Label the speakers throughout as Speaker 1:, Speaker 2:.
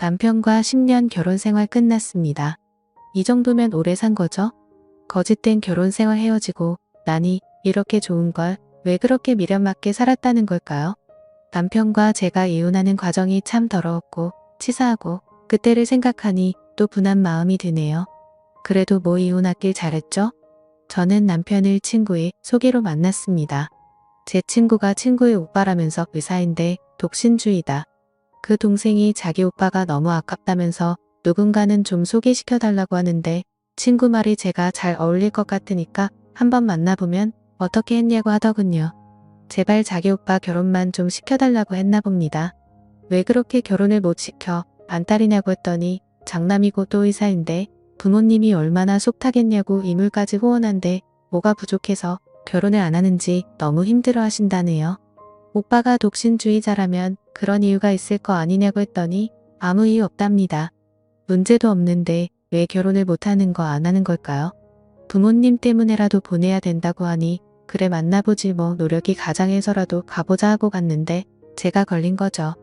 Speaker 1: 남편과 10년 결혼 생활 끝났습니다. 이 정도면 오래 산 거죠? 거짓된 결혼 생활 헤어지고 나니 이렇게 좋은 걸 왜 그렇게 미련 맞게 살았다는 걸까요? 남편과 제가 이혼하는 과정이 참 더러웠고 치사하고 그때를 생각하니 또 분한 마음이 드네요. 그래도 뭐 이혼하길 잘했죠? 저는 남편을 친구의 소개로 만났습니다. 제 친구가 친구의 오빠라면서 의사인데 독신주의다. 그 동생이 자기 오빠가 너무 아깝다면서 누군가는 좀 소개시켜달라고 하는데 친구 말이 제가 잘 어울릴 것 같으니까 한번 만나보면 어떻게 했냐고 하더군요. 제발 자기 오빠 결혼만 좀 시켜달라고 했나 봅니다. 왜 그렇게 결혼을 못 시켜 안달이냐고 했더니 장남이고 또 의사인데 부모님이 얼마나 속 타겠냐고 이물까지 후원한데 뭐가 부족해서 결혼을 안 하는지 너무 힘들어 하신다네요. 오빠가 독신주의자라면 그런 이유가 있을 거 아니냐고 했더니 아무 이유 없답니다. 문제도 없는데 왜 결혼을 못하는 거 안 하는 걸까요? 부모님 때문에라도 보내야 된다고 하니 그래 만나보지 뭐 노력이 가장해서라도 가보자 하고 갔는데 제가 걸린 거죠.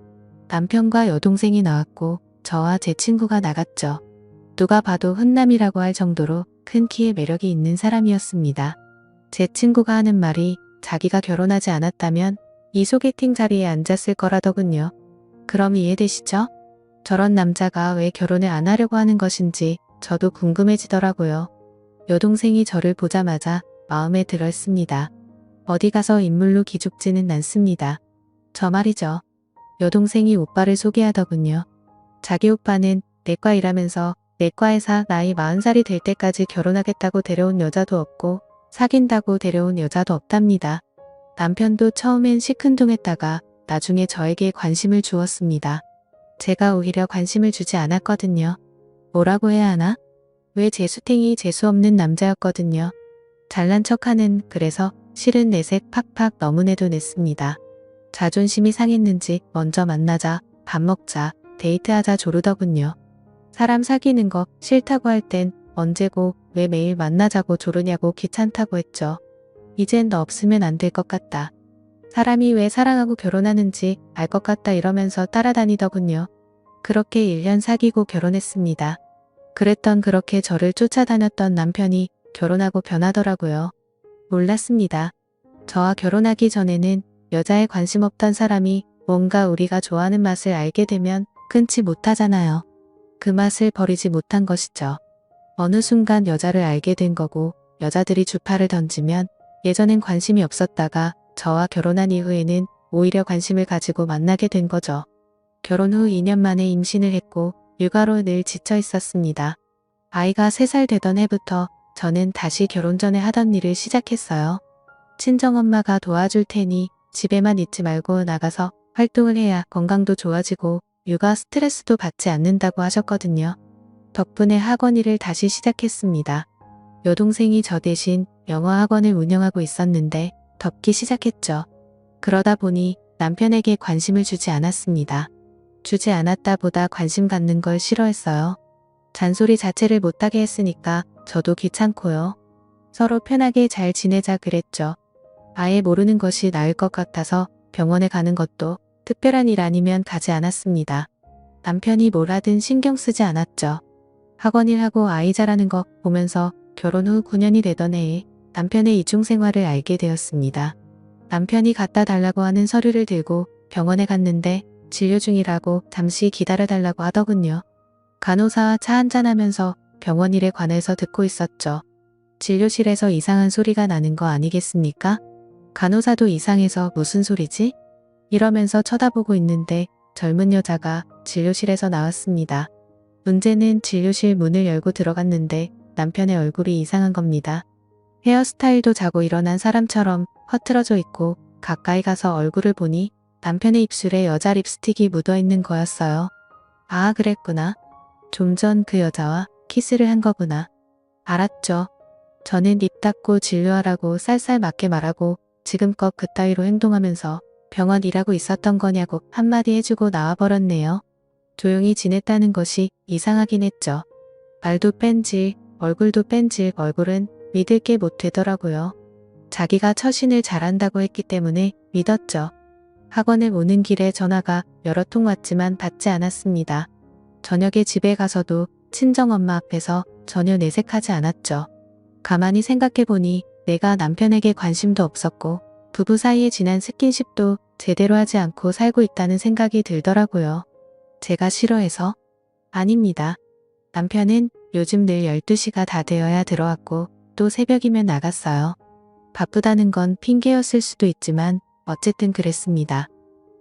Speaker 1: 남편과 여동생이 나왔고 저와 제 친구가 나갔죠. 누가 봐도 훈남이라고 할 정도로 큰 키에 매력이 있는 사람이었습니다. 제 친구가 하는 말이 자기가 결혼하지 않았다면 이 소개팅 자리에 앉았을 거라더군요. 그럼 이해되시죠? 저런 남자가 왜 결혼을 안 하려고 하는 것인지 저도 궁금해지더라고요. 여동생이 저를 보자마자 마음에 들었습니다. 어디 가서 인물로 기죽지는 않습니다. 저 말이죠. 여동생이 오빠를 소개하더군요. 자기 오빠는 내과 일하면서 내과에서 나이 40살이 될 때까지 결혼하겠다고 데려온 여자도 없고 사귄다고 데려온 여자도 없답니다. 남편도 처음엔 시큰둥했다가 나중에 저에게 관심을 주었습니다. 제가 오히려 관심을 주지 않았거든요. 뭐라고 해야 하나? 왜 재수탱이 재수없는 남자였거든요. 잘난 척하는 그래서 실은 내색 팍팍 너무내도 냈습니다. 자존심이 상했는지 먼저 만나자, 밥 먹자, 데이트하자 조르더군요. 사람 사귀는 거 싫다고 할 땐 언제고 왜 매일 만나자고 조르냐고 귀찮다고 했죠. 이젠 너 없으면 안 될 것 같다. 사람이 왜 사랑하고 결혼하는지 알 것 같다 이러면서 따라다니더군요. 그렇게 1년 사귀고 결혼했습니다. 그랬던 그렇게 저를 쫓아다녔던 남편이 결혼하고 변하더라고요. 몰랐습니다. 저와 결혼하기 전에는 여자에 관심 없던 사람이 뭔가 우리가 좋아하는 맛을 알게 되면 끊지 못하잖아요. 그 맛을 버리지 못한 것이죠. 어느 순간 여자를 알게 된 거고 여자들이 주파를 던지면 예전엔 관심이 없었다가 저와 결혼한 이후에는 오히려 관심을 가지고 만나게 된 거죠. 결혼 후 2년 만에 임신을 했고 육아로 늘 지쳐 있었습니다. 아이가 3살 되던 해부터 저는 다시 결혼 전에 하던 일을 시작했어요. 친정엄마가 도와줄 테니 집에만 있지 말고 나가서 활동을 해야 건강도 좋아지고 육아 스트레스도 받지 않는다고 하셨거든요. 덕분에 학원 일을 다시 시작했습니다. 여동생이 저 대신 영어 학원을 운영하고 있었는데 덮기 시작했죠. 그러다 보니 남편에게 관심을 주지 않았습니다. 주지 않았다 보다 관심 갖는 걸 싫어했어요. 잔소리 자체를 못하게 했으니까 저도 귀찮고요. 서로 편하게 잘 지내자 그랬죠. 아예 모르는 것이 나을 것 같아서 병원에 가는 것도 특별한 일 아니면 가지 않았습니다. 남편이 뭘 하든 신경 쓰지 않았죠. 학원 일하고 아이 자라는 거 보면서 결혼 후 9년이 되던 해에 남편의 이중생활을 알게 되었습니다. 남편이 갖다 달라고 하는 서류를 들고 병원에 갔는데 진료 중이라고 잠시 기다려달라고 하더군요. 간호사와 차 한잔하면서 병원 일에 관해서 듣고 있었죠. 진료실에서 이상한 소리가 나는 거 아니겠습니까? 간호사도 이상해서 무슨 소리지? 이러면서 쳐다보고 있는데 젊은 여자가 진료실에서 나왔습니다. 문제는 진료실 문을 열고 들어갔는데 남편의 얼굴이 이상한 겁니다. 헤어스타일도 자고 일어난 사람처럼 허트러져 있고 가까이 가서 얼굴을 보니 남편의 입술에 여자 립스틱이 묻어있는 거였어요. 아, 그랬구나. 좀 전 그 여자와 키스를 한 거구나. 알았죠. 저는 입 닫고 진료하라고 쌀쌀 맞게 말하고 지금껏 그따위로 행동하면서 병원 일하고 있었던 거냐고 한마디 해주고 나와버렸네요. 조용히 지냈다는 것이 이상하긴 했죠. 말도 뺀질, 얼굴도 뺀질, 얼굴은 믿을 게 못 되더라고요. 자기가 처신을 잘한다고 했기 때문에 믿었죠. 학원에 오는 길에 전화가 여러 통 왔지만 받지 않았습니다. 저녁에 집에 가서도 친정엄마 앞에서 전혀 내색하지 않았죠. 가만히 생각해보니 내가 남편에게 관심도 없었고 부부 사이에 지난 스킨십도 제대로 하지 않고 살고 있다는 생각이 들더라고요. 제가 싫어해서? 아닙니다. 남편은 요즘 늘 12시가 다 되어야 들어왔고 또 새벽이면 나갔어요. 바쁘다는 건 핑계였을 수도 있지만 어쨌든 그랬습니다.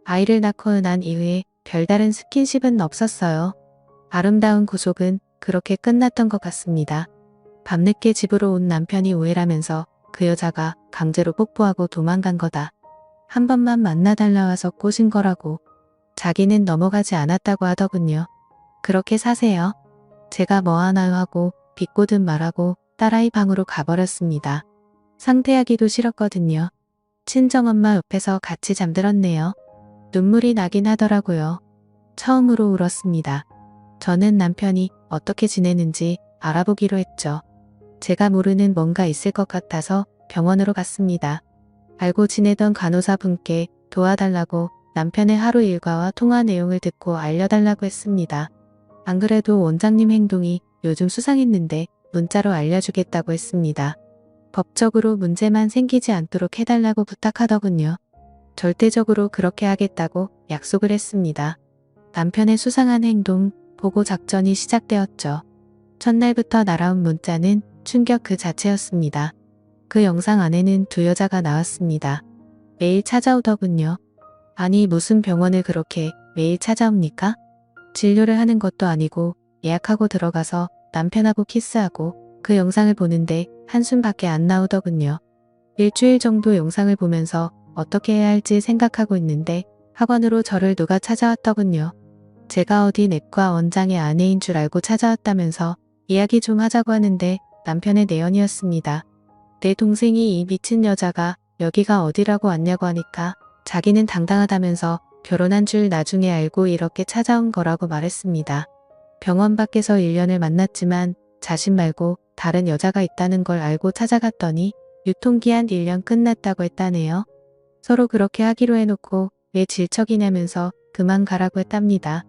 Speaker 1: 아이를 낳고 난 이후에 별다른 스킨십은 없었어요. 아름다운 구속은 그렇게 끝났던 것 같습니다. 밤늦게 집으로 온 남편이 오해라면서 그 여자가 강제로 뽀뽀하고 도망간 거다. 한 번만 만나달라 와서 꼬신 거라고. 자기는 넘어가지 않았다고 하더군요. 그렇게 사세요. 제가 뭐 하나요 하고 비꼬듯 말하고 딸아이 방으로 가버렸습니다. 상태하기도 싫었거든요. 친정엄마 옆에서 같이 잠들었네요. 눈물이 나긴 하더라고요. 처음으로 울었습니다. 저는 남편이 어떻게 지내는지 알아보기로 했죠. 제가 모르는 뭔가 있을 것 같아서 병원으로 갔습니다. 알고 지내던 간호사분께 도와달라고 남편의 하루 일과와 통화 내용을 듣고 알려달라고 했습니다. 안 그래도 원장님 행동이 요즘 수상했는데 문자로 알려주겠다고 했습니다. 법적으로 문제만 생기지 않도록 해달라고 부탁하더군요. 절대적으로 그렇게 하겠다고 약속을 했습니다. 남편의 수상한 행동, 보고 작전이 시작되었죠. 첫날부터 날아온 문자는 충격 그 자체였습니다. 그 영상 안에는 두 여자가 나왔습니다. 매일 찾아오더군요. 아니 무슨 병원을 그렇게 매일 찾아옵니까? 진료를 하는 것도 아니고 예약하고 들어가서 남편하고 키스하고 그 영상을 보는데 한숨밖에 안 나오더군요. 일주일 정도 영상을 보면서 어떻게 해야 할지 생각하고 있는데 학원으로 저를 누가 찾아왔더군요. 제가 어디 내과 원장의 아내인 줄 알고 찾아왔다면서 이야기 좀 하자고 하는데 남편의 내연이었습니다. 내 동생이 이 미친 여자가 여기가 어디라고 왔냐고 하니까 자기는 당당하다면서 결혼한 줄 나중에 알고 이렇게 찾아온 거라고 말했습니다. 병원 밖에서 1년을 만났지만 자신 말고 다른 여자가 있다는 걸 알고 찾아갔더니 유통기한 1년 끝났다고 했다네요. 서로 그렇게 하기로 해놓고 왜 질척이냐면서 그만 가라고 했답니다.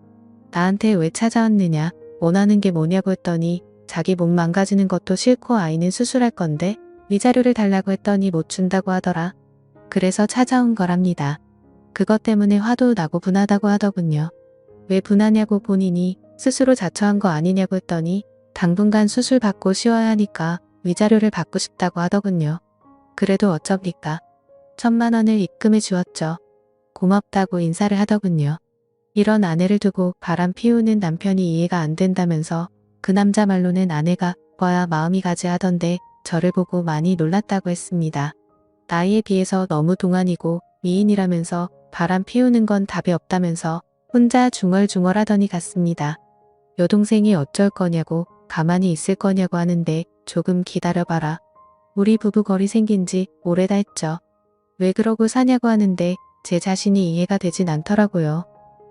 Speaker 1: 나한테 왜 찾아왔느냐, 원하는 게 뭐냐고 했더니 자기 몸 망가지는 것도 싫고 아이는 수술할 건데 위자료를 달라고 했더니 못 준다고 하더라. 그래서 찾아온 거랍니다. 그것 때문에 화도 나고 분하다고 하더군요. 왜 분하냐고 본인이 스스로 자처한 거 아니냐고 했더니 당분간 수술 받고 쉬어야 하니까 위자료를 받고 싶다고 하더군요. 그래도 어쩝니까? 1,000만 원을 입금해 주었죠. 고맙다고 인사를 하더군요. 이런 아내를 두고 바람 피우는 남편이 이해가 안 된다면서 그 남자 말로는 아내가 뻐야 마음이 가지 하던데 저를 보고 많이 놀랐다고 했습니다. 나이에 비해서 너무 동안이고 미인이라면서 바람 피우는 건 답이 없다면서 혼자 중얼중얼하더니 갔습니다. 여동생이 어쩔 거냐고 가만히 있을 거냐고 하는데 조금 기다려봐라. 우리 부부 거리 생긴 지 오래다 했죠. 왜 그러고 사냐고 하는데 제 자신이 이해가 되진 않더라고요.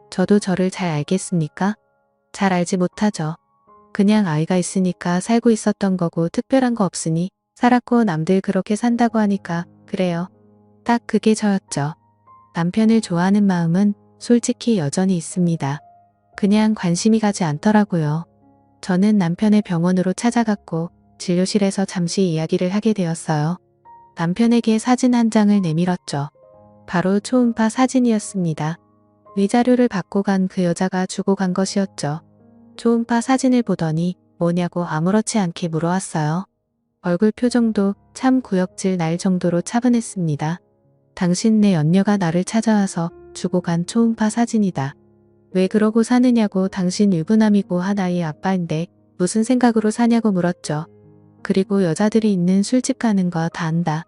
Speaker 1: 저도 저를 잘 알겠습니까? 잘 알지 못하죠. 그냥 아이가 있으니까 살고 있었던 거고 특별한 거 없으니 살았고 남들 그렇게 산다고 하니까 그래요. 딱 그게 저였죠. 남편을 좋아하는 마음은 솔직히 여전히 있습니다. 그냥 관심이 가지 않더라고요. 저는 남편의 병원으로 찾아갔고 진료실에서 잠시 이야기를 하게 되었어요. 남편에게 사진 한 장을 내밀었죠. 바로 초음파 사진이었습니다. 위자료를 받고 간 그 여자가 주고 간 것이었죠. 초음파 사진을 보더니 뭐냐고 아무렇지 않게 물어왔어요. 얼굴 표정도 참 구역질 날 정도로 차분했습니다. 당신 내 연녀가 나를 찾아와서 주고 간 초음파 사진이다. 왜 그러고 사느냐고 당신 유부남이고 하나의 아빠인데 무슨 생각으로 사냐고 물었죠. 그리고 여자들이 있는 술집 가는 거 다 안다.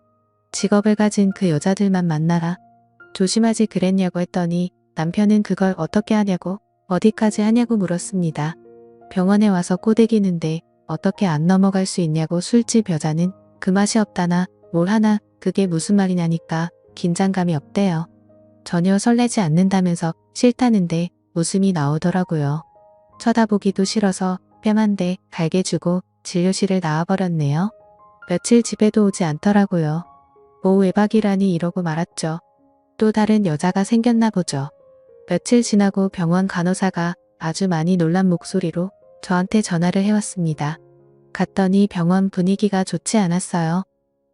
Speaker 1: 직업을 가진 그 여자들만 만나라. 조심하지 그랬냐고 했더니 남편은 그걸 어떻게 하냐고 어디까지 하냐고 물었습니다. 병원에 와서 꼬대기는데 어떻게 안 넘어갈 수 있냐고 술집 여자는 그 맛이 없다나 뭘 하나 그게 무슨 말이냐니까 긴장감이 없대요. 전혀 설레지 않는다면서 싫다는데 웃음이 나오더라고요. 쳐다보기도 싫어서 뺨 한 대 갈게 주고 진료실을 나와버렸네요. 며칠 집에도 오지 않더라고요. 뭐 외박이라니 이러고 말았죠. 또 다른 여자가 생겼나 보죠. 며칠 지나고 병원 간호사가 아주 많이 놀란 목소리로 저한테 전화를 해왔습니다. 갔더니 병원 분위기가 좋지 않았어요.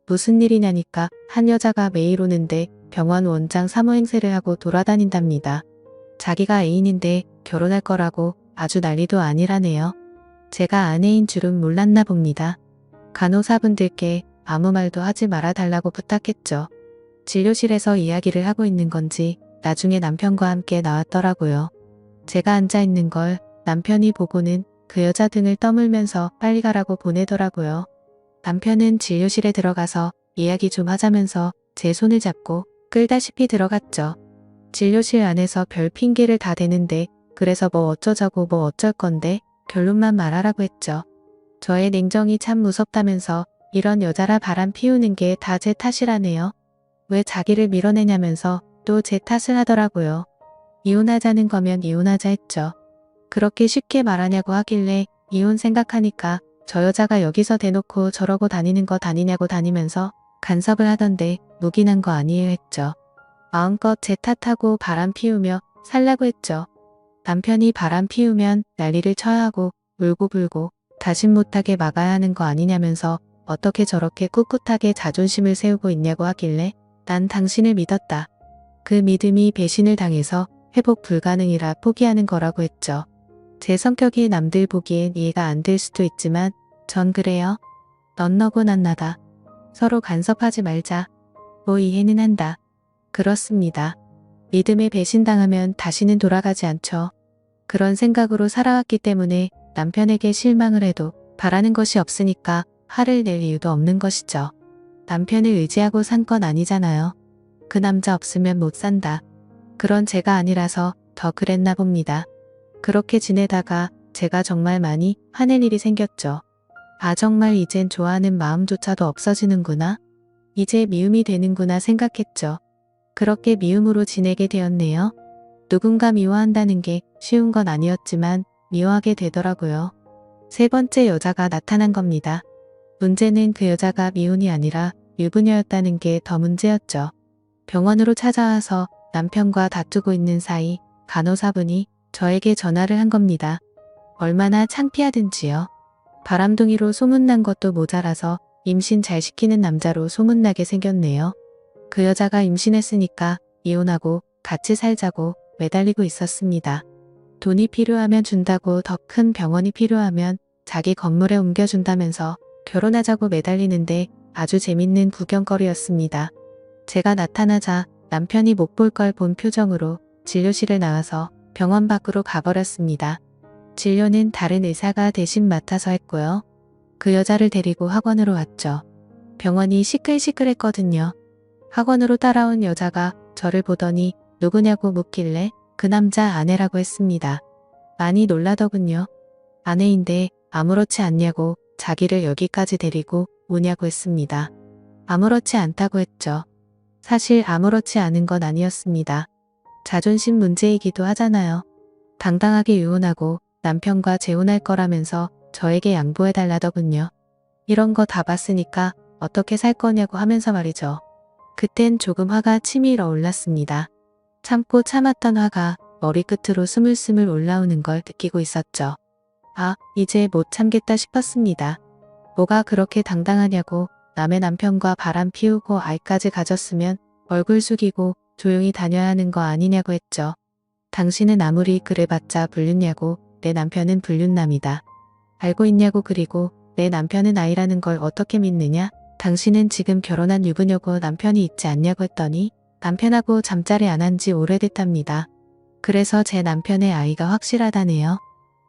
Speaker 1: 무슨 일이냐니까 한 여자가 매일 오는데 병원 원장 사무행세를 하고 돌아다닌답니다. 자기가 애인인데 결혼할 거라고 아주 난리도 아니라네요. 제가 아내인 줄은 몰랐나 봅니다. 간호사분들께 아무 말도 하지 말아달라고 부탁했죠. 진료실에서 이야기를 하고 있는 건지 나중에 남편과 함께 나왔더라고요. 제가 앉아있는 걸 남편이 보고는 그 여자 등을 떠물면서 빨리 가라고 보내더라고요. 남편은 진료실에 들어가서 이야기 좀 하자면서 제 손을 잡고 끌다시피 들어갔죠. 진료실 안에서 별 핑계를 다 대는데 그래서 뭐 어쩌자고 뭐 어쩔 건데 결론만 말하라고 했죠. 저의 냉정이 참 무섭다면서 이런 여자라 바람 피우는 게 다 제 탓이라네요. 왜 자기를 밀어내냐면서 또 제 탓을 하더라고요. 이혼하자는 거면 이혼하자 했죠. 그렇게 쉽게 말하냐고 하길래 이혼 생각하니까 저 여자가 여기서 대놓고 저러고 다니는 거 다니냐고 다니면서 간섭을 하던데 묵인한 거 아니에요 했죠. 마음껏 제 탓하고 바람 피우며 살라고 했죠. 남편이 바람 피우면 난리를 쳐야 하고 울고 불고 다신 못하게 막아야 하는 거 아니냐면서 어떻게 저렇게 꿋꿋하게 자존심을 세우고 있냐고 하길래 난 당신을 믿었다. 그 믿음이 배신을 당해서 회복 불가능이라 포기하는 거라고 했죠. 제 성격이 남들 보기엔 이해가 안 될 수도 있지만 전 그래요. 넌 너고 난 나다. 서로 간섭하지 말자. 뭐 이해는 한다. 그렇습니다. 믿음에 배신당하면 다시는 돌아가지 않죠. 그런 생각으로 살아왔기 때문에 남편에게 실망을 해도 바라는 것이 없으니까 화를 낼 이유도 없는 것이죠. 남편을 의지하고 산 건 아니잖아요. 그 남자 없으면 못 산다. 그런 제가 아니라서 더 그랬나 봅니다. 그렇게 지내다가 제가 정말 많이 화낼 일이 생겼죠. 아 정말 이젠 좋아하는 마음조차도 없어지는구나. 이제 미움이 되는구나 생각했죠. 그렇게 미움으로 지내게 되었네요. 누군가 미워한다는 게 쉬운 건 아니었지만 미워하게 되더라고요. 세 번째 여자가 나타난 겁니다. 문제는 그 여자가 미혼이 아니라 유부녀였다는 게 더 문제였죠. 병원으로 찾아와서 남편과 다투고 있는 사이 간호사분이 저에게 전화를 한 겁니다. 얼마나 창피하든지요. 바람둥이로 소문난 것도 모자라서 임신 잘 시키는 남자로 소문나게 생겼네요. 그 여자가 임신했으니까 이혼하고 같이 살자고 매달리고 있었습니다. 돈이 필요하면 준다고 더 큰 병원이 필요하면 자기 건물에 옮겨준다면서 결혼하자고 매달리는데 아주 재밌는 구경거리였습니다. 제가 나타나자 남편이 못 볼 걸 본 표정으로 진료실을 나와서 병원 밖으로 가버렸습니다. 진료는 다른 의사가 대신 맡아서 했고요. 그 여자를 데리고 학원으로 왔죠. 병원이 시끌시끌했거든요. 학원으로 따라온 여자가 저를 보더니 누구냐고 묻길래 그 남자 아내라고 했습니다. 많이 놀라더군요. 아내인데 아무렇지 않냐고 자기를 여기까지 데리고 오냐고 했습니다. 아무렇지 않다고 했죠. 사실 아무렇지 않은 건 아니었습니다. 자존심 문제이기도 하잖아요. 당당하게 이혼하고 남편과 재혼할 거라면서 저에게 양보해달라더군요. 이런 거 다 봤으니까 어떻게 살 거냐고 하면서 말이죠. 그땐 조금 화가 치밀어 올랐습니다. 참고 참았던 화가 머리끝으로 스물스물 올라오는 걸 느끼고 있었죠. 아, 이제 못 참겠다 싶었습니다. 뭐가 그렇게 당당하냐고 남의 남편과 바람 피우고 아이까지 가졌으면 얼굴 숙이고 조용히 다녀야 하는 거 아니냐고 했죠. 당신은 아무리 그래봤자 불륜냐고 내 남편은 불륜남이다. 알고 있냐고 그리고 내 남편은 아이라는 걸 어떻게 믿느냐? 당신은 지금 결혼한 유부녀고 남편이 있지 않냐고 했더니 남편하고 잠자리 안 한 지 오래됐답니다. 그래서 제 남편의 아이가 확실하다네요.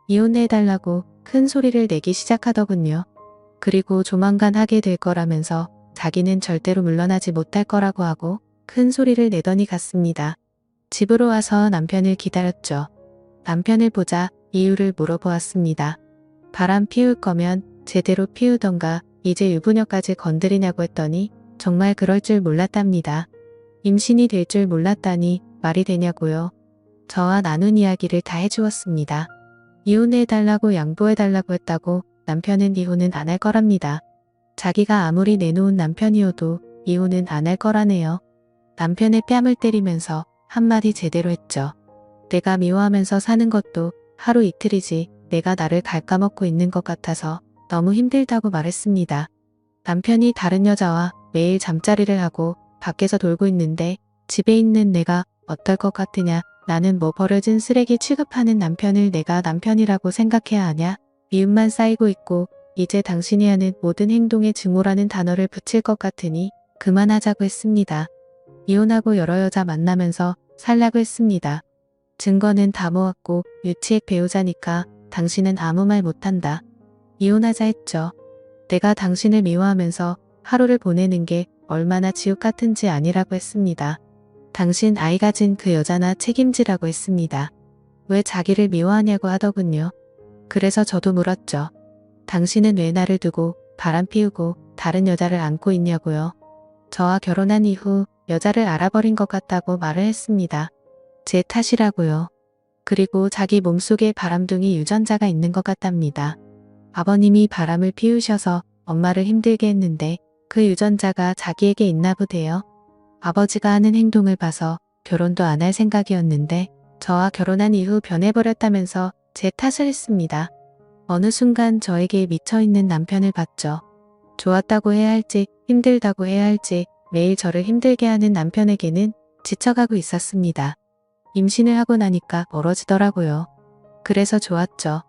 Speaker 1: 이혼해달라고 큰 소리를 내기 시작하더군요. 그리고 조만간 하게 될 거라면서 자기는 절대로 물러나지 못할 거라고 하고 큰 소리를 내더니 갔습니다. 집으로 와서 남편을 기다렸죠. 남편을 보자 이유를 물어보았습니다. 바람 피울 거면 제대로 피우던가 이제 유부녀까지 건드리냐고 했더니 정말 그럴 줄 몰랐답니다. 임신이 될 줄 몰랐다니 말이 되냐고요. 저와 나눈 이야기를 다 해주었습니다. 이혼해달라고 양보해달라고 했다고 남편은 이혼은 안 할 거랍니다. 자기가 아무리 내놓은 남편이어도 이혼은 안 할 거라네요. 남편의 뺨을 때리면서 한마디 제대로 했죠. 내가 미워하면서 사는 것도 하루 이틀이지 내가 나를 갉아먹고 있는 것 같아서 너무 힘들다고 말했습니다. 남편이 다른 여자와 매일 잠자리를 하고 밖에서 돌고 있는데 집에 있는 내가 어떨 것 같으냐? 나는 뭐 버려진 쓰레기 취급하는 남편을 내가 남편이라고 생각해야 하냐? 미움만 쌓이고 있고 이제 당신이 하는 모든 행동에 증오라는 단어를 붙일 것 같으니 그만하자고 했습니다. 이혼하고 여러 여자 만나면서 살라고 했습니다. 증거는 다 모았고 유치액 배우자니까 당신은 아무 말 못한다. 이혼하자 했죠. 내가 당신을 미워하면서 하루를 보내는 게 얼마나 지옥 같은지 아니라고 했습니다. 당신 아이 가진 그 여자나 책임지라고 했습니다. 왜 자기를 미워하냐고 하더군요. 그래서 저도 물었죠. 당신은 왜 나를 두고 바람 피우고 다른 여자를 안고 있냐고요. 저와 결혼한 이후 여자를 알아버린 것 같다고 말을 했습니다. 제 탓이라고요. 그리고 자기 몸속에 바람둥이 유전자가 있는 것 같답니다. 아버님이 바람을 피우셔서 엄마를 힘들게 했는데 그 유전자가 자기에게 있나 보대요. 아버지가 하는 행동을 봐서 결혼도 안 할 생각이었는데 저와 결혼한 이후 변해버렸다면서 제 탓을 했습니다. 어느 순간 저에게 미쳐있는 남편을 봤죠. 좋았다고 해야 할지 힘들다고 해야 할지 매일 저를 힘들게 하는 남편에게는 지쳐가고 있었습니다. 임신을 하고 나니까 멀어지더라고요. 그래서 좋았죠.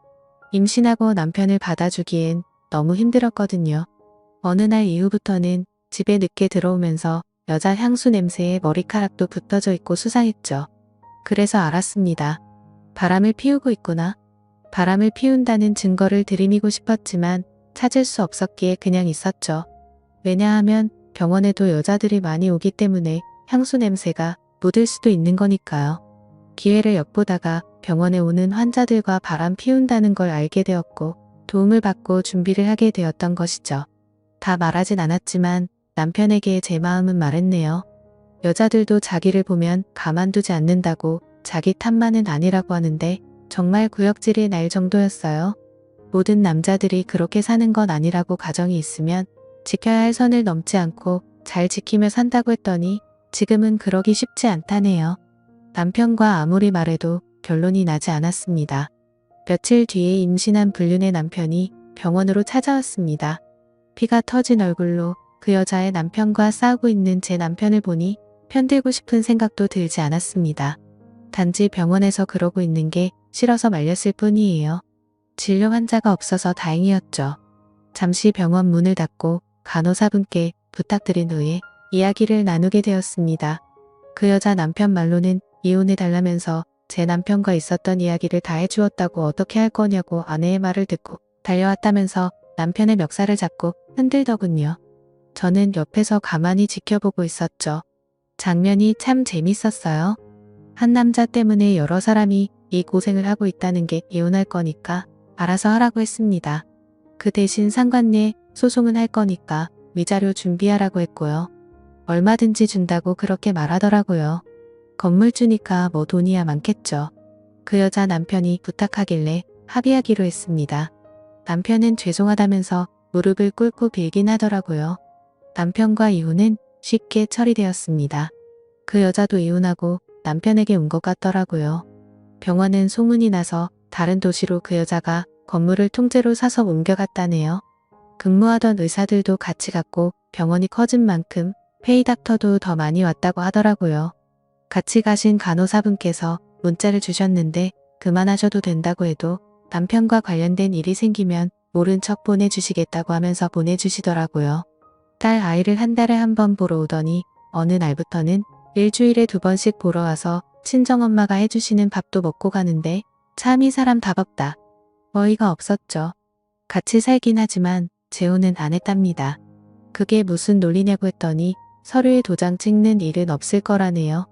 Speaker 1: 임신하고 남편을 받아주기엔 너무 힘들었거든요. 어느 날 이후부터는 집에 늦게 들어오면서 여자 향수 냄새에 머리카락도 붙어져 있고 수상했죠. 그래서 알았습니다. 바람을 피우고 있구나. 바람을 피운다는 증거를 들이미고 싶었지만 찾을 수 없었기에 그냥 있었죠. 왜냐하면 병원에도 여자들이 많이 오기 때문에 향수 냄새가 묻을 수도 있는 거니까요. 기회를 엿보다가 병원에 오는 환자들과 바람 피운다는 걸 알게 되었고 도움을 받고 준비를 하게 되었던 것이죠. 다 말하진 않았지만 남편에게 제 마음은 말했네요. 여자들도 자기를 보면 가만두지 않는다고 자기 탓만은 아니라고 하는데 정말 구역질이 날 정도였어요. 모든 남자들이 그렇게 사는 건 아니라고 가정이 있으면 지켜야 할 선을 넘지 않고 잘 지키며 산다고 했더니 지금은 그러기 쉽지 않다네요. 남편과 아무리 말해도 결론이 나지 않았습니다. 며칠 뒤에 임신한 불륜의 남편이 병원으로 찾아왔습니다. 피가 터진 얼굴로 그 여자의 남편과 싸우고 있는 제 남편을 보니 편들고 싶은 생각도 들지 않았습니다. 단지 병원에서 그러고 있는 게 싫어서 말렸을 뿐이에요. 진료 환자가 없어서 다행이었죠. 잠시 병원 문을 닫고 간호사분께 부탁드린 후에 이야기를 나누게 되었습니다. 그 여자 남편 말로는 이혼해달라면서 제 남편과 있었던 이야기를 다 해주었다고 어떻게 할 거냐고 아내의 말을 듣고 달려왔다면서 남편의 멱살을 잡고 흔들더군요. 저는 옆에서 가만히 지켜보고 있었죠. 장면이 참 재밌었어요. 한 남자 때문에 여러 사람이 이 고생을 하고 있다는 게 이혼할 거니까 알아서 하라고 했습니다. 그 대신 상관례 소송은 할 거니까 위자료 준비하라고 했고요. 얼마든지 준다고 그렇게 말하더라고요. 건물주니까 뭐 돈이야 많겠죠. 그 여자 남편이 부탁하길래 합의하기로 했습니다. 남편은 죄송하다면서 무릎을 꿇고 빌긴 하더라고요. 남편과 이혼은 쉽게 처리되었습니다. 그 여자도 이혼하고 남편에게 온 것 같더라고요. 병원은 소문이 나서 다른 도시로 그 여자가 건물을 통째로 사서 옮겨갔다네요. 근무하던 의사들도 같이 갔고 병원이 커진 만큼 페이닥터도 더 많이 왔다고 하더라고요. 같이 가신 간호사분께서 문자를 주셨는데 그만하셔도 된다고 해도 남편과 관련된 일이 생기면 모른 척 보내주시겠다고 하면서 보내주시더라고요. 딸 아이를 한 달에 한 번 보러 오더니 어느 날부터는 일주일에 2번씩 보러 와서 친정엄마가 해주시는 밥도 먹고 가는데 참 이 사람 답없다. 어이가 없었죠. 같이 살긴 하지만 재혼은 안 했답니다. 그게 무슨 논리냐고 했더니 서류에 도장 찍는 일은 없을 거라네요.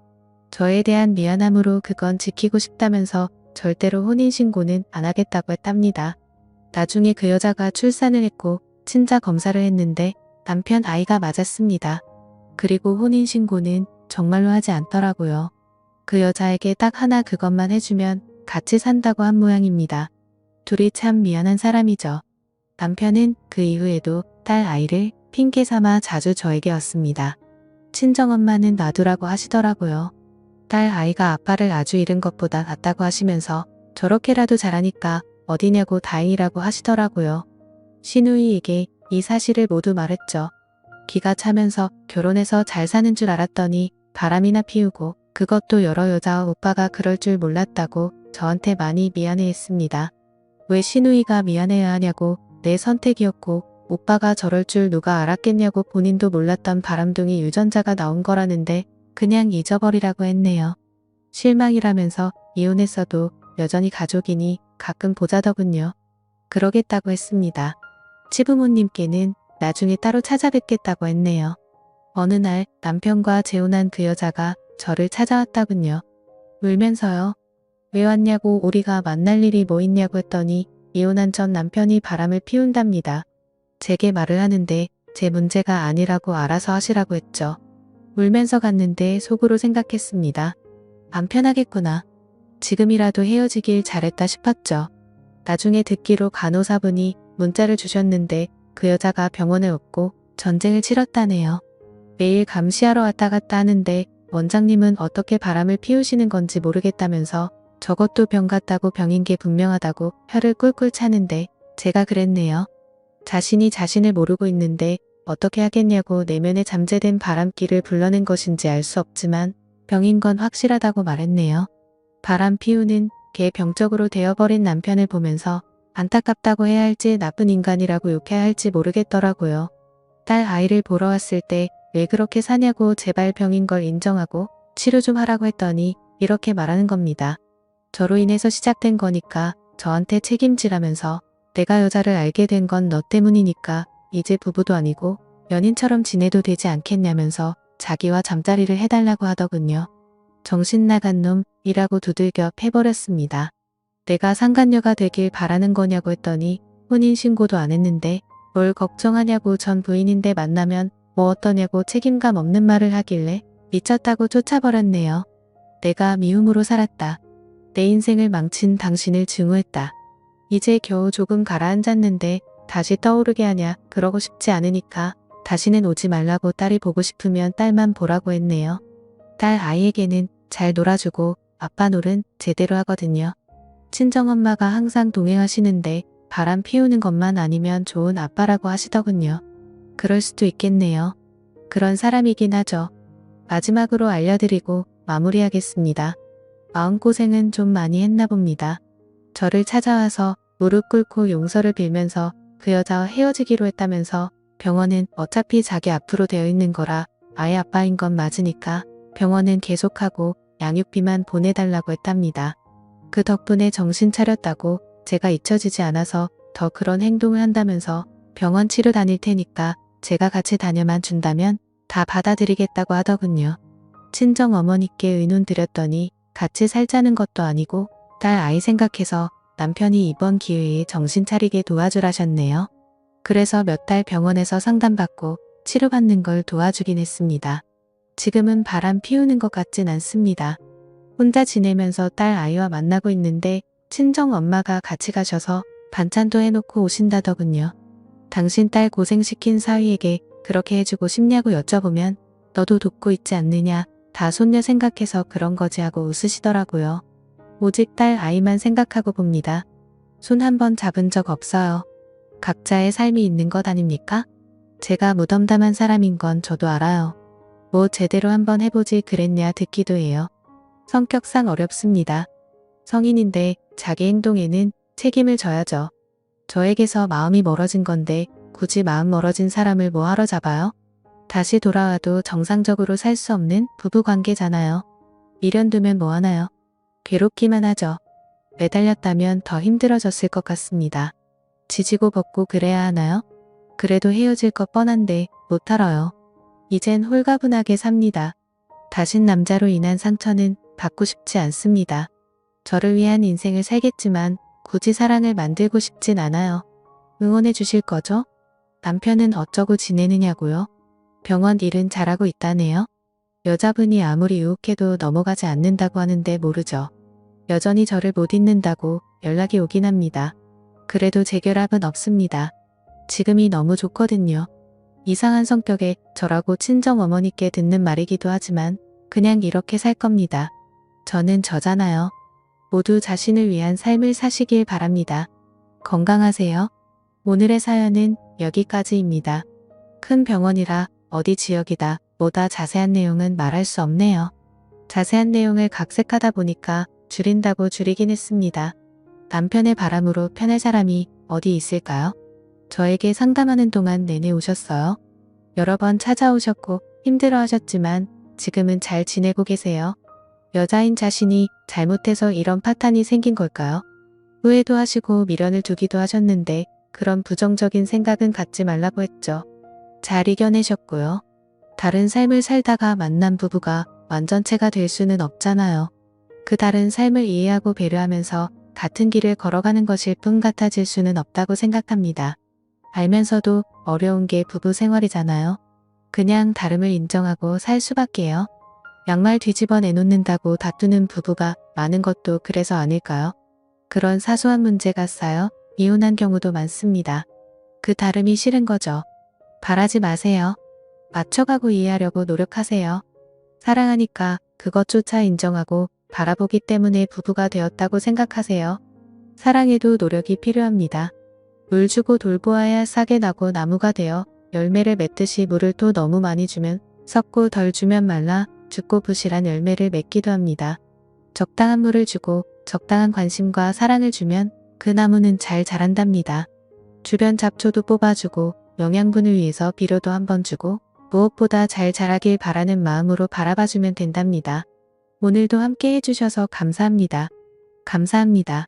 Speaker 1: 저에 대한 미안함으로 그건 지키고 싶다면서 절대로 혼인신고는 안 하겠다고 했답니다. 나중에 그 여자가 출산을 했고 친자 검사를 했는데 남편 아이가 맞았습니다. 그리고 혼인신고는 정말로 하지 않더라고요. 그 여자에게 딱 하나 그것만 해주면 같이 산다고 한 모양입니다. 둘이 참 미안한 사람이죠. 남편은 그 이후에도 딸 아이를 핑계 삼아 자주 저에게 왔습니다. 친정엄마는 놔두라고 하시더라고요. 딸 아이가 아빠를 아주 잃은 것보다 낫다고 하시면서 저렇게라도 잘하니까 어디냐고 다행이라고 하시더라고요. 시누이에게 이 사실을 모두 말했죠. 기가 차면서 결혼해서 잘 사는 줄 알았더니 바람이나 피우고 그것도 여러 여자와 오빠가 그럴 줄 몰랐다고 저한테 많이 미안해했습니다. 왜 시누이가 미안해야 하냐고 내 선택이었고 오빠가 저럴 줄 누가 알았겠냐고 본인도 몰랐던 바람둥이 유전자가 나온 거라는데 그냥 잊어버리라고 했네요. 실망이라면서 이혼했어도 여전히 가족이니 가끔 보자더군요. 그러겠다고 했습니다. 시부모님께는 나중에 따로 찾아뵙겠다고 했네요. 어느 날 남편과 재혼한 그 여자가 저를 찾아왔다군요. 울면서요. 왜 왔냐고 우리가 만날 일이 뭐 있냐고 했더니 이혼한 전 남편이 바람을 피운답니다. 제게 말을 하는데 제 문제가 아니라고 알아서 하시라고 했죠. 울면서 갔는데 속으로 생각했습니다. 안 편하겠구나. 지금이라도 헤어지길 잘했다 싶었죠. 나중에 듣기로 간호사분이 문자를 주셨는데 그 여자가 병원에 없고 전쟁을 치렀다네요. 매일 감시하러 왔다 갔다 하는데 원장님은 어떻게 바람을 피우시는 건지 모르겠다면서 저것도 병 같다고 병인 게 분명하다고 혀를 꿀꿀 차는데 제가 그랬네요. 자신이 자신을 모르고 있는데 어떻게 하겠냐고 내면에 잠재된 바람기를 불러낸 것인지 알 수 없지만 병인 건 확실하다고 말했네요. 바람 피우는 개 병적으로 되어버린 남편을 보면서 안타깝다고 해야 할지 나쁜 인간이라고 욕해야 할지 모르겠더라고요. 딸 아이를 보러 왔을 때 왜 그렇게 사냐고 제발 병인 걸 인정하고 치료 좀 하라고 했더니 이렇게 말하는 겁니다. 저로 인해서 시작된 거니까 저한테 책임지라면서 내가 여자를 알게 된 건 너 때문이니까 이제 부부도 아니고 연인처럼 지내도 되지 않겠냐면서 자기와 잠자리를 해달라고 하더군요. 정신 나간 놈이라고 두들겨 패버렸습니다. 내가 상간녀가 되길 바라는 거냐고 했더니 혼인신고도 안 했는데 뭘 걱정하냐고 전 부인인데 만나면 뭐 어떠냐고 책임감 없는 말을 하길래 미쳤다고 쫓아버렸네요. 내가 미움으로 살았다. 내 인생을 망친 당신을 증오했다. 이제 겨우 조금 가라앉았는데 다시 떠오르게 하냐 그러고 싶지 않으니까 다시는 오지 말라고 딸이 보고 싶으면 딸만 보라고 했네요. 딸 아이에게는 잘 놀아주고 아빠 놀은 제대로 하거든요. 친정엄마가 항상 동행하시는데 바람 피우는 것만 아니면 좋은 아빠라고 하시더군요. 그럴 수도 있겠네요. 그런 사람이긴 하죠. 마지막으로 알려드리고 마무리하겠습니다. 마음고생은 좀 많이 했나 봅니다. 저를 찾아와서 무릎 꿇고 용서를 빌면서 그 여자와 헤어지기로 했다면서 병원은 어차피 자기 앞으로 되어 있는 거라 아예 아빠인 건 맞으니까 병원은 계속하고 양육비만 보내달라고 했답니다. 그 덕분에 정신 차렸다고 제가 잊혀지지 않아서 더 그런 행동을 한다면서 병원 치료 다닐 테니까 제가 같이 다녀만 준다면 다 받아들이겠다고 하더군요. 친정 어머니께 의논 드렸더니 같이 살자는 것도 아니고 딸 아이 생각해서 남편이 이번 기회에 정신 차리게 도와주라셨네요. 그래서 몇 달 병원에서 상담받고 치료받는 걸 도와주긴 했습니다. 지금은 바람 피우는 것 같진 않습니다. 혼자 지내면서 딸 아이와 만나고 있는데 친정 엄마가 같이 가셔서 반찬도 해놓고 오신다더군요. 당신 딸 고생시킨 사위에게 그렇게 해주고 싶냐고 여쭤보면 너도 돕고 있지 않느냐 다 손녀 생각해서 그런 거지 하고 웃으시더라고요. 오직 딸 아이만 생각하고 봅니다. 손 한 번 잡은 적 없어요. 각자의 삶이 있는 것 아닙니까? 제가 무덤덤한 사람인 건 저도 알아요. 뭐 제대로 한번 해보지 그랬냐 듣기도 해요. 성격상 어렵습니다. 성인인데 자기 행동에는 책임을 져야죠. 저에게서 마음이 멀어진 건데 굳이 마음 멀어진 사람을 뭐 하러 잡아요? 다시 돌아와도 정상적으로 살 수 없는 부부관계잖아요. 미련 두면 뭐 하나요? 괴롭기만 하죠. 매달렸다면 더 힘들어졌을 것 같습니다. 지지고 볶고 그래야 하나요? 그래도 헤어질 것 뻔한데 못 알아요. 이젠 홀가분하게 삽니다. 다신 남자로 인한 상처는 받고 싶지 않습니다. 저를 위한 인생을 살겠지만 굳이 사랑을 만들고 싶진 않아요. 응원해 주실 거죠? 남편은 어쩌고 지내느냐고요? 병원 일은 잘하고 있다네요. 여자분이 아무리 유혹해도 넘어가지 않는다고 하는데 모르죠. 여전히 저를 못 잊는다고 연락이 오긴 합니다. 그래도 재결합은 없습니다. 지금이 너무 좋거든요. 이상한 성격에 저라고 친정 어머니께 듣는 말이기도 하지만 그냥 이렇게 살 겁니다. 저는 저잖아요. 모두 자신을 위한 삶을 사시길 바랍니다. 건강하세요. 오늘의 사연은 여기까지입니다. 큰 병원이라 어디 지역이다 뭐다 자세한 내용은 말할 수 없네요. 자세한 내용을 각색하다 보니까 줄인다고 줄이긴 했습니다. 남편의 바람으로 편할 사람이 어디 있을까요? 저에게 상담하는 동안 내내 오셨어요. 여러 번 찾아오셨고 힘들어 하셨지만 지금은 잘 지내고 계세요. 여자인 자신이 잘못해서 이런 파탄이 생긴 걸까요? 후회도 하시고 미련을 두기도 하셨는데 그런 부정적인 생각은 갖지 말라고 했죠. 잘 이겨내셨고요. 다른 삶을 살다가 만난 부부가 완전체가 될 수는 없잖아요. 그 다른 삶을 이해하고 배려하면서 같은 길을 걸어가는 것일 뿐 같아질 수는 없다고 생각합니다. 알면서도 어려운 게 부부 생활이잖아요. 그냥 다름을 인정하고 살 수밖에요. 양말 뒤집어 내놓는다고 다투는 부부가 많은 것도 그래서 아닐까요? 그런 사소한 문제가 쌓여 이혼한 경우도 많습니다. 그 다름이 싫은 거죠. 바라지 마세요. 맞춰가고 이해하려고 노력하세요. 사랑하니까 그것조차 인정하고 바라보기 때문에 부부가 되었다고 생각하세요. 사랑에도 노력이 필요합니다. 물 주고 돌보아야 싹이 나고 나무가 되어 열매를 맺듯이 물을 또 너무 많이 주면 썩고 덜 주면 말라 죽고 부실한 열매를 맺기도 합니다. 적당한 물을 주고 적당한 관심과 사랑을 주면 그 나무는 잘 자란답니다. 주변 잡초도 뽑아주고 영양분을 위해서 비료도 한번 주고 무엇보다 잘 자라길 바라는 마음으로 바라봐주면 된답니다. 오늘도 함께 해주셔서 감사합니다. 감사합니다.